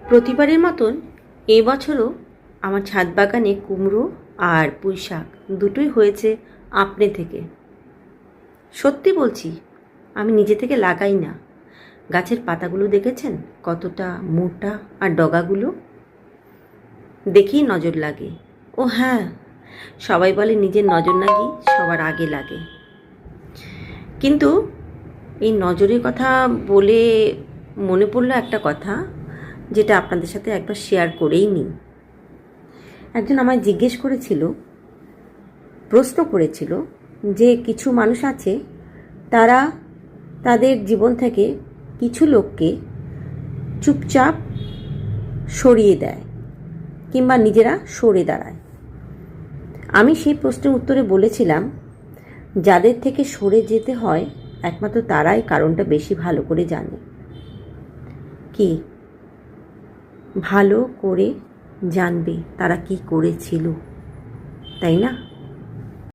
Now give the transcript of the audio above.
প্রতিবারের মতন এবছরও আমার ছাদ বাগানে কুমড়ো আর পুঁই শাক দুটোই হয়েছে আপনে থেকে। সত্যি বলছি, আমি নিজে থেকে লাগাই না। গাছের পাতাগুলো দেখেছেন কতটা মোটা, আর ডগাগুলো দেখেই নজর লাগে। ও হ্যাঁ, সবাই বলে নিজের নজর নাকি সবার আগে লাগে, কিন্তু এই নজরের কথা বলে মনে পড়লো একটা কথা, যেটা আপনাদের সাথে একবার শেয়ার করেই নিই। একজন আমায় জিজ্ঞেস করেছিল, প্রশ্ন করেছিল যে কিছু মানুষ আছে তারা তাদের জীবন থেকে কিছু লোককে চুপচাপ সরিয়ে দেয় কিংবা নিজেরা সরে দাঁড়ায়। আমি সেই প্রশ্নের উত্তরে বলেছিলাম, যাদের থেকে সরে যেতে হয় একমাত্র তারাই কারণটা বেশি ভালো করে জানে। কি ভালো করে জানবে তারা কি করেছিল, তাই না?